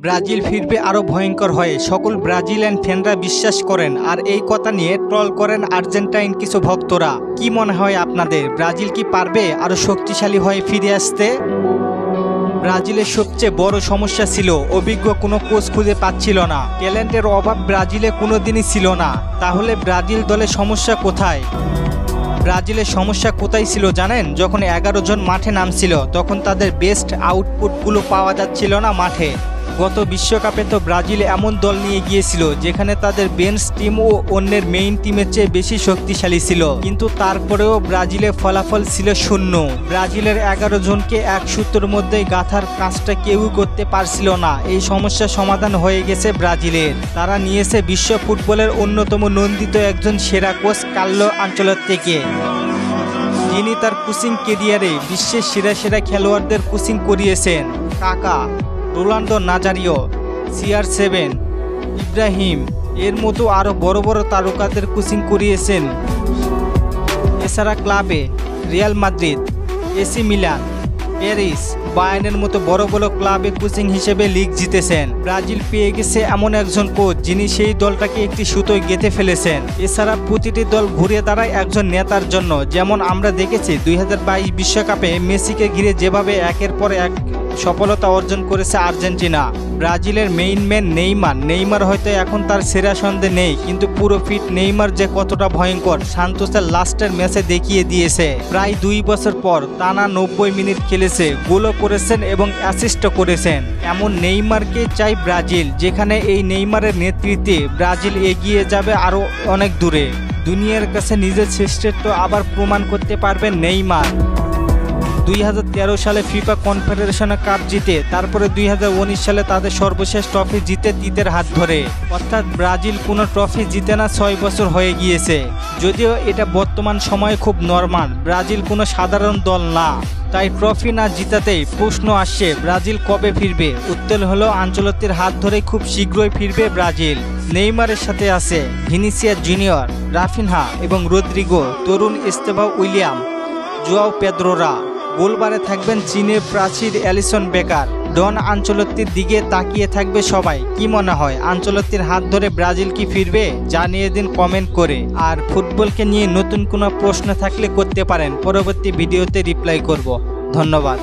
Brazil ফিরবে আরও ভয়ঙ্কর হয়ে সকল ব্রাজিলিয়ান ফ্যানরা বিশ্বাস করেন, আর এই কথা নিয়ে ট্রল করেন আর্জেন্টাইন কিছু ভক্তরা। কি মনে হয় আপনাদের, ব্রাজিল কি পারবে আরও শক্তিশালী হয়ে ফিরে আসতে? ব্রাজিলের সবচেয়ে বড় সমস্যা ছিল অভিজ্ঞ কোনো কোচ খুঁজে পাচ্ছিল না। ট্যালেন্টের অভাব ব্রাজিলে কোনোদিনই ছিল না। তাহলে ব্রাজিল দলের সমস্যা কোথায়? ব্রাজিলের সমস্যা কোথায় ছিল জানেন? যখন 11 জন মাঠে নামছিল তখন তাদের বেস্ট আউটপুটগুলো পাওয়া যাচ্ছিল না মাঠে। গত বিশ্বকাপে তো ব্রাজিল এমন দল নিয়ে গিয়েছিল যেখানে তাদের বেঞ্চ টিম ও অন্যের মেইন টিমের চেয়ে বেশি শক্তিশালী ছিল, কিন্তু তারপরেও ব্রাজিলের ফলাফল ছিল শূন্য। ব্রাজিলের 11 জনকে এক সূত্রের মধ্যে গাঁথার কাজটা কেউই করতে পারছিল না। এই সমস্যার সমাধান হয়ে গেছে ব্রাজিলের। তারা নিয়েছে বিশ্ব ফুটবলের অন্যতম নন্দিত একজন সেরা কোচ কার্লো আনচেলত্তিকে, যিনি তার কোচিং কেরিয়ারে বিশ্বের সেরা সেরা খেলোয়াড়দের কোচিং করিয়েছেন। কাকা, রোনাল্ডো নাজারিও, CR7, ইব্রাহিম এর মতো আরও বড় বড় তারকাদের কোচিং করিয়েছেন। এছাড়া ক্লাবে Real Madrid, AC Milan, Paris, বায়ার্নের মতো বড় বড় ক্লাবে কোচিং হিসেবে লিগ জিতেছেন। ব্রাজিল পেয়ে গেছে এমন একজন কোচ যিনি সেই দলটাকে একটি সুতোয় গেঁথে ফেলেছেন। এছাড়া প্রতিটি দল ঘুরে দাঁড়ায় একজন নেতার জন্য। যেমন আমরা দেখেছি 2022 বিশ্বকাপে মেসিকে ঘিরে যেভাবে একের পর এক সফলতা অর্জন করেছে আর্জেন্টিনা। ব্রাজিলের মেইন ম্যান নেইমার হয়তো এখন তার সেরা সন্দেহ নেই, কিন্তু পুরো ফিট নেইমার যে কতটা ভয়ঙ্কর সান্তোসের লাস্টের ম্যাচে দেখিয়ে দিয়েছে। প্রায় 2 বছর পর টানা 90 মিনিট খেলেছে, গোলও করেছেন এবং অ্যাসিস্টও করেছেন। এমন নেইমারকে চাই ব্রাজিল, যেখানে এই নেইমারের নেতৃত্বে ব্রাজিল এগিয়ে যাবে আরও অনেক দূরে। দুনিয়ার কাছে নিজের শ্রেষ্ঠত্ব আবার প্রমাণ করতে পারবেন নেইমার। 2013 সালে ফিফা কনফেডারেশন কাপ জিতে তারপরে 2019 সালে তাদের সর্বশেষ ট্রফি জিতে তিতের হাত ধরে। অর্থাৎ ব্রাজিল কোনো ট্রফি জিতে না 6 বছর হয়ে গিয়েছে। যদিও এটা বর্তমান সময়ে খুব নরমাল, ব্রাজিল কোনো সাধারণ দল না। তাই ট্রফি না জিতাতেই প্রশ্ন আসছে ব্রাজিল কবে ফিরবে। উত্তর হলো আনচেলত্তির হাত ধরে খুব শীঘ্রই ফিরবে ব্রাজিল। নেইমারের সাথে আছে ভিনিসিয়াস জুনিয়র, রাফিনহা এবং রদ্রিগো, তরুণ এস্তেভাও উইলিয়াম, জোয়াও পেদ্রোরা। গোলবারে থাকবেন চীনের প্রাচীর অ্যালিসন বেকার। ডন আনচেলত্তির দিকে তাকিয়ে থাকবে সবাই। কি মনে হয়, আনচেলত্তির হাত ধরে ব্রাজিল কি ফিরবে? জানিয়ে দিন কমেন্ট করে। আর ফুটবলকে নিয়ে নতুন কোনো প্রশ্ন থাকলে করতে পারেন, পরবর্তী ভিডিওতে রিপ্লাই করব। ধন্যবাদ।